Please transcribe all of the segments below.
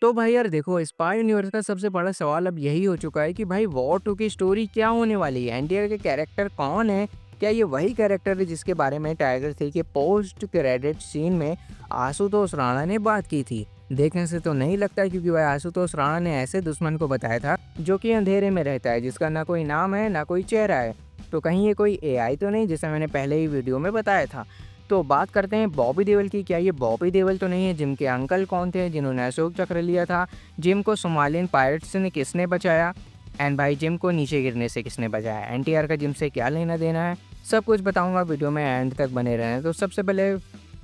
तो भाई यार देखो, स्पाई यूनिवर्स का सबसे बड़ा सवाल अब यही हो चुका है कि भाई वॉर 2 की स्टोरी क्या होने वाली है? एनटीआर के कैरेक्टर कौन है? क्या ये वही कैरेक्टर है जिसके बारे में टाइगर 3 के पोस्ट क्रेडिट सीन में आशुतोष राणा ने बात की थी? देखने से तो नहीं लगता है, क्योंकि भाई आशुतोष राणा ने ऐसे दुश्मन को बताया था जो कि अंधेरे में रहता है, जिसका ना कोई नाम है ना कोई चेहरा है। तो कहीं ये कोई एआई तो नहीं, जैसा मैंने पहले ही वीडियो में बताया था। तो बात करते हैं बॉबी देओल की। क्या ये बॉबी देओल तो नहीं है? जिम के अंकल कौन थे जिन्होंने अशोक चक्र लिया था? जिम को सोमालियन पायरेट्स ने किसने बचाया? एंड भाई जिम को नीचे गिरने से किसने बचाया? एनटीआर का जिम से क्या लेना देना है? सब कुछ बताऊंगा, वीडियो में एंड तक बने रहें। तो सबसे पहले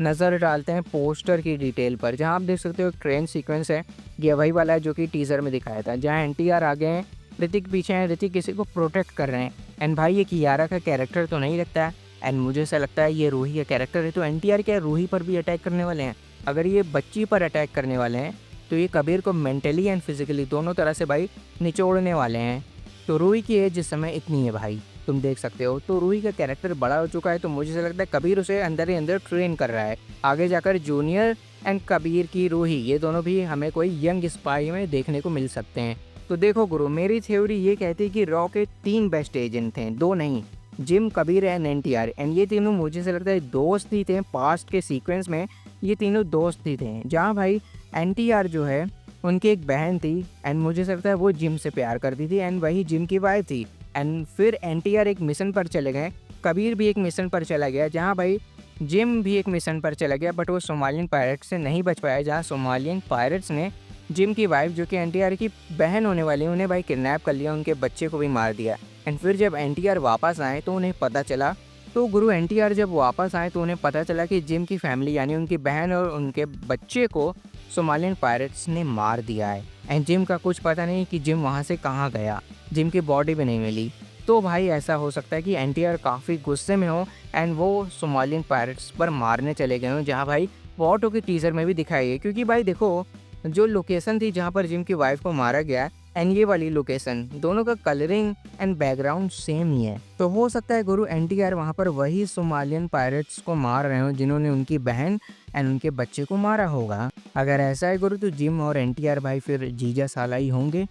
नज़र डालते हैं पोस्टर की डिटेल पर, जहां आप देख सकते हो ट्रेन सीक्वेंस है। ये वही वाला है जो कि टीजर में दिखाया था, जहाँ एनटीआर आगे हैं, ऋतिक पीछे हैं, ऋतिक किसी को प्रोटेक्ट कर रहे हैं। एंड भाई ये कियारा का कैरेक्टर तो नहीं लगता है, एंड मुझे ऐसा लगता है ये रूही का कैरेक्टर है। तो एनटीआर क्या रूही पर भी अटैक करने वाले हैं? अगर ये बच्ची पर अटैक करने वाले हैं तो ये कबीर को मेंटली एंड फिजिकली दोनों तरह से भाई निचोड़ने वाले हैं। तो रूही की एज जिस समय इतनी है भाई, तुम देख सकते हो। तो रूही का कैरेक्टर बड़ा हो चुका है, तो मुझे ऐसा लगता है कबीर उसे अंदर ही अंदर ट्रेन कर रहा है। आगे जाकर जूनियर एंड कबीर की रूही, ये दोनों भी हमें कोई यंग स्पाई में देखने को मिल सकते हैं। तो देखो गुरु, मेरी थ्योरी ये कहती है कि रॉ के 3 बेस्ट एजेंट थे, 2 नहीं, gym, Kabir and NTR. And ये तीनों मुझे से लगता है दोस्त ही थे। पास्ट के सीक्वेंस में ये तीनों दोस्त ही थे, जहाँ भाई एनटीआर जो है उनकी एक बहन थी, एंड मुझे से लगता है वो जिम से प्यार करती थी, एंड वही जिम की वाइफ थी। एंड फिर एनटीआर एक मिशन पर चले गए, कबीर भी एक मिशन पर चला गया, जहाँ भाई जिम भी एक मिशन पर चला गया, बट वो सोमालियन पायरेट्स से नहीं बच पाया, जहाँ सोमालियन पायरेट्स ने जिम की वाइफ जो कि एनटीआर की बहन होने वाली है उन्हें भाई किडनैप कर लिया, उनके बच्चे को भी मार दिया। एंड फिर जब एनटीआर वापस आए तो उन्हें पता चला, तो गुरु एनटीआर जब वापस आए तो उन्हें पता चला कि जिम की फैमिली यानी उनकी बहन और उनके बच्चे को सोमालियन पायरेट्स ने मार दिया है। एंड जिम का कुछ पता नहीं कि जिम वहाँ से कहाँ गया, जिम की बॉडी भी नहीं मिली। तो भाई ऐसा हो सकता है कि एनटीआर काफ़ी गुस्से में हो एंड वो सोमालियन पायरेट्स पर मारने चले गए हों, जहाँ भाई वॉर 2 के टीजर में भी दिखाई है। क्योंकि भाई देखो, जो लोकेशन थी जहाँ पर जिम की वाइफ को मारा गया एंड ये वाली लोकेशन, दोनों का कलरिंग एंड बैकग्राउंड सेम ही है। तो हो सकता है गुरु एनटीआर वहाँ पर वही सोमालियन पायरेट्स को मार रहे हो जिन्होंने उनकी बहन एंड उनके बच्चे को मारा होगा। अगर ऐसा है गुरु, तो जिम और एनटीआर भाई फिर जीजा साला ही होंगे।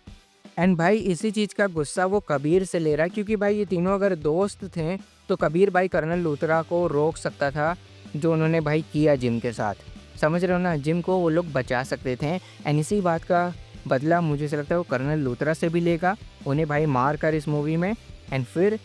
एंड भाई इसी चीज़ का गुस्सा वो कबीर से ले रहा है, क्योंकि भाई ये तीनों अगर दोस्त थे तो कबीर भाई कर्नल लूथरा को रोक सकता था, जो उन्होंने भाई किया जिम के साथ। समझ रहे हो ना, जिम को वो लोग बचा सकते थे। एंड इसी बात का बदला मुझे ऐसा लगता है वो कर्नल लूथरा से भी लेगा, उन्हें भाई मार कर इस मूवी में, एंड फिर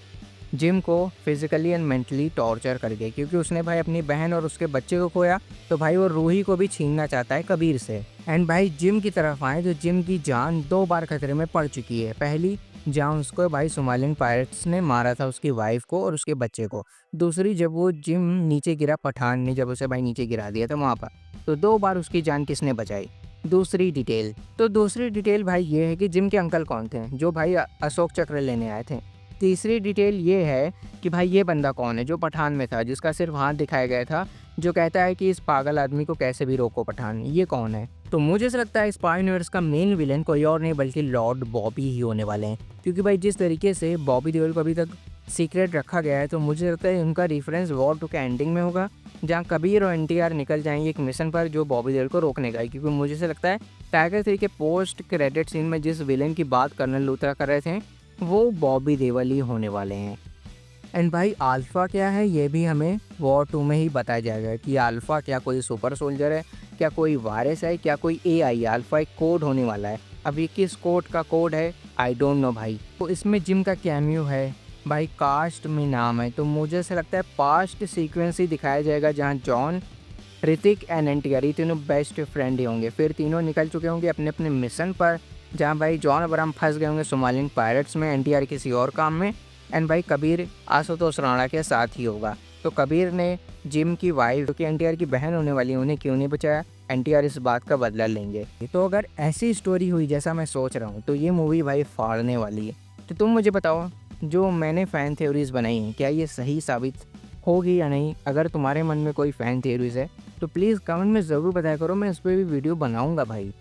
जिम को फिजिकली एंड मेंटली टॉर्चर करके, क्योंकि उसने भाई अपनी बहन और उसके बच्चे को खोया, तो भाई वो रूही को भी छीनना चाहता है कबीर से। एंड भाई जिम की तरफ आए तो जिम की जान 2 बार खतरे में पड़ चुकी है। पहली, जहाँ उसको भाई सोमालियन पायरेट्स ने मारा था उसकी वाइफ को और उसके बच्चे को। दूसरी, जब वो जिम नीचे गिरा, पठान ने जब उसे भाई नीचे गिरा दिया था वहाँ पर। तो 2 बार उसकी जान किसने बचाई? दूसरी डिटेल, तो दूसरी डिटेल भाई ये है कि जिम के अंकल कौन थे जो भाई अशोक चक्र लेने आए थे। तीसरी डिटेल ये है कि भाई ये बंदा कौन है जो पठान में था, जिसका सिर्फ हाथ दिखाया गया था, जो कहता है कि इस पागल आदमी को कैसे भी रोको पठान, ये कौन है? तो मुझे ऐसा लगता है स्पाई यूनिवर्स का मेन विलेन कोई और नहीं बल्कि लॉर्ड बॉबी ही होने वाले हैं। क्योंकि भाई जिस तरीके से बॉबी देओल को अभी तक सीक्रेट रखा गया है, तो मुझे लगता है उनका रेफरेंस वॉर 2 के एंडिंग में होगा, जहाँ कबीर और एनटीआर निकल जाएंगे एक मिशन पर जो बॉबी देओल को रोकने का है। क्योंकि मुझे ऐसा लगता है टाइगर 3 के पोस्ट क्रेडिट सीन में जिस विलेन की बात कर्नल लूथरा कर रहे थे वो बॉबी देओल ही होने वाले हैं। एंड भाई अल्फ़ा क्या है ये भी हमें वॉर 2 में ही बताया जाएगा कि अल्फ़ा क्या कोई सुपर सोल्जर है, क्या कोई वायरस है, क्या कोई एआई है। अल्फ़ा एक कोड होने वाला है, अभी किस कोड का कोड है आई डोंट नो भाई। तो इसमें जिम का कैमियो है भाई, कास्ट में नाम है, तो मुझे ऐसा लगता है पास्ट सीक्वेंस ही दिखाया जाएगा, जहाँ जॉन, ऋतिक एंड एनटीआर ये तीनों बेस्ट फ्रेंड ही होंगे। फिर तीनों निकल चुके होंगे अपने अपने मिशन पर, जहाँ भाई जॉन अब्राहम फंस गए होंगे सोमालियन पायरेट्स में, एनटीआर किसी और काम में, एंड भाई कबीर आशुतोष राणा के साथ ही होगा। तो कबीर ने जिम की वाइफ जो कि एनटीआर की बहन होने वाली है उन्हें क्यों नहीं बचाया? एनटीआर इस बात का बदला लेंगे। तो अगर ऐसी स्टोरी हुई जैसा मैं सोच रहा हूँ तो ये मूवी भाई फाड़ने वाली है। तो तुम मुझे बताओ, जो मैंने फ़ैन थ्योरीज़ बनाई हैं क्या ये सही साबित होगी या नहीं? अगर तुम्हारे मन में कोई फ़ैन थ्योरीज़ है तो प्लीज़ कमेंट में ज़रूर बताया करो, मैं इस पर भी वीडियो बनाऊँगा भाई।